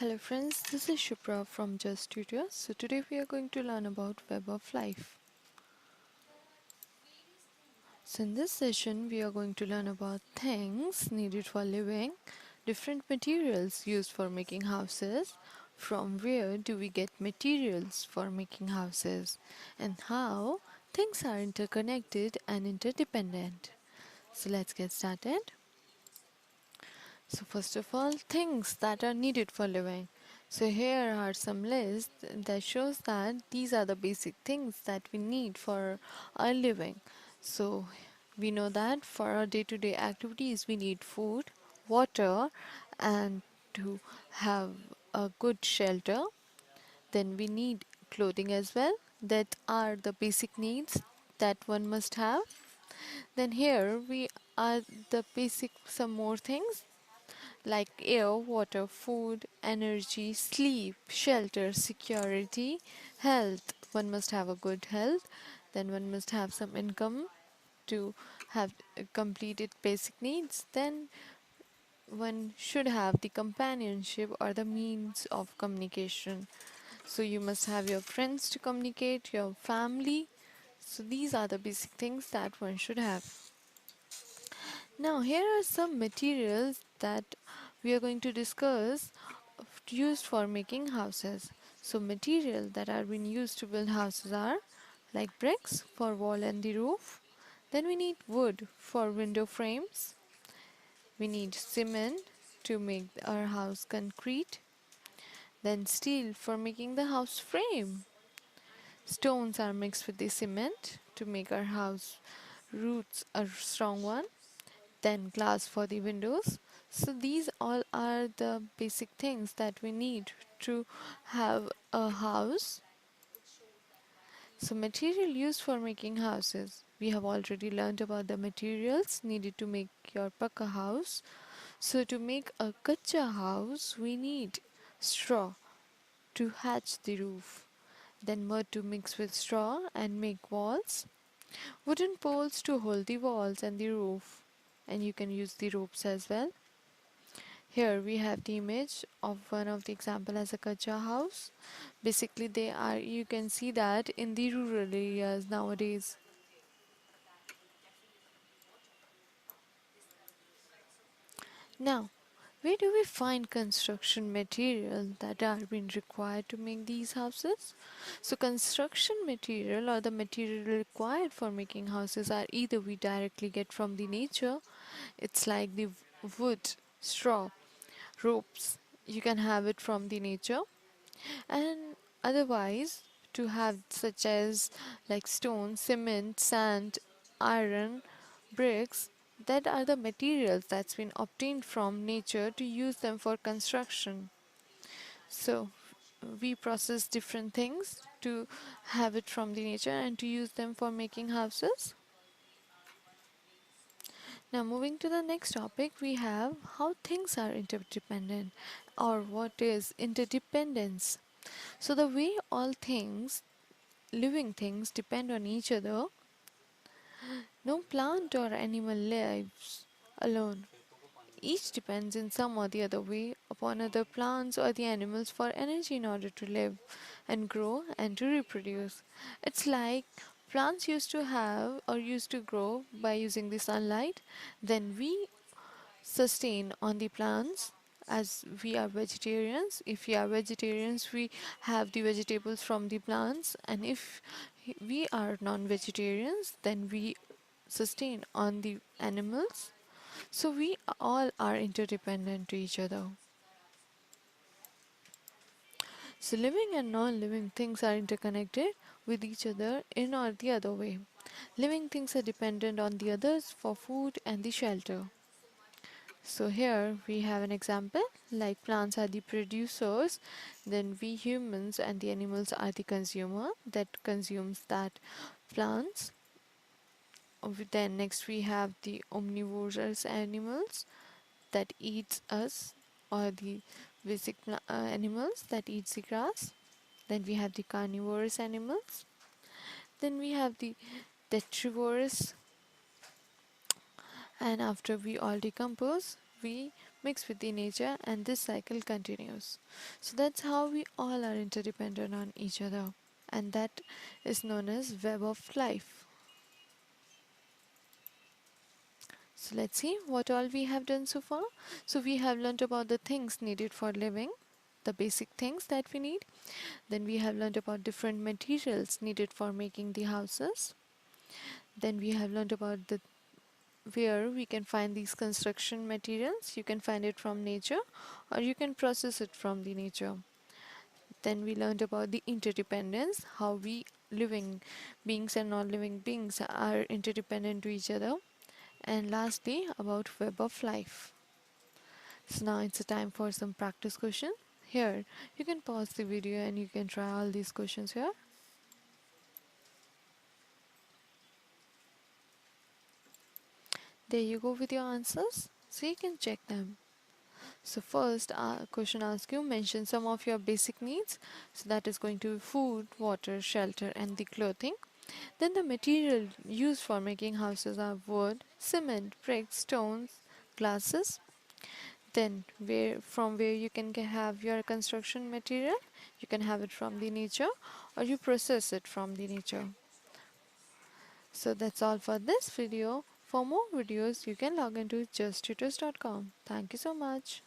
Hello friends, this is Shupra from Just Tutors. So today we are going to learn about Web of Life. So in this session we are going to learn about things needed for living, different materials used for making houses, from where do we get materials for making houses, and how things are interconnected and interdependent. So let's get started. So first of all, things that are needed for living. So here are some lists that shows that these are the basic things that we need for our living. So we know that for our day-to-day activities we need food, water, and to have a good shelter. Then we need clothing as well. That are the basic needs that one must have. Then here we are the basic some more things like air, water, food, energy, sleep, shelter, security, health. One must have a good health, then one must have some income to have completed basic needs, then one should have the companionship or the means of communication. So you must have your friends to communicate, your family. So these are the basic things that one should have. Now, here are some materials that we are going to discuss used for making houses. So, material that are being used to build houses are like bricks for wall and the roof. Then we need wood for window frames. We need cement to make our house concrete. Then steel for making the house frame. Stones are mixed with the cement to make our house roots a strong one. Then glass for the windows. So these all are the basic things that we need to have a house. So material used for making houses. We have already learned about the materials needed to make your pakka house. So to make a kacha house, we need straw to hatch the roof. Then mud to mix with straw and make walls. Wooden poles to hold the walls and the roof. And you can use the ropes as well. Here we have the image of one of the example as a kacha house. Basically they are, you can see that in the rural areas nowadays. Now, where do we find construction material that are being required to make these houses? So construction material or the material required for making houses are either we directly get from the nature, it's like the wood, straw, ropes, you can have it from the nature, and otherwise to have such as like stone, cement, sand, iron, bricks, that are the materials that's been obtained from nature to use them for construction. So we process different things to have it from the nature and to use them for making houses. Now moving to the next topic, we have how things are interdependent, or what is interdependence. So the way all things, living things, depend on each other, no plant or animal lives alone. Each depends in some or the other way upon other plants or the animals for energy in order to live and grow and to reproduce. It's like plants used to have or used to grow by using the sunlight, then we sustain on the plants as we are vegetarians. If we are vegetarians, we have the vegetables from the plants, and if we are non-vegetarians, then we sustain on the animals. So we all are interdependent to each other. So living and non-living things are interconnected with each other in or the other way. Living things are dependent on the others for food and the shelter. So here we have an example like plants are the producers, then we humans and the animals are the consumer that consumes that plants. Then next we have the omnivorous animals that eats us, or the basic animals that eats the grass. Then we have the carnivorous animals. Then we have the detrivorous, and after we all decompose, we mix with the nature, and this cycle continues. So that's how we all are interdependent on each other, and that is known as web of life. So let's see what all we have done so far. So we have learned about the things needed for living, the basic things that we need. Then we have learned about different materials needed for making the houses. Then we have learned about the where we can find these construction materials. You can find it from nature or you can process it from the nature. Then we learned about the interdependence, how we living beings and non-living beings are interdependent to each other. And lastly, about web of life. So now it's a time for some practice question. Here, you can pause the video and you can try all these questions here. There you go with your answers. So you can check them. So first, question asks you mention some of your basic needs. So that is going to be food, water, shelter, and the clothing. Then the material used for making houses are wood, cement, bricks, stones, glasses. Then where you can have your construction material, you can have it from the nature or you process it from the nature. So that's all for this video. For more videos, you can log into justtutors.com. Thank you so much.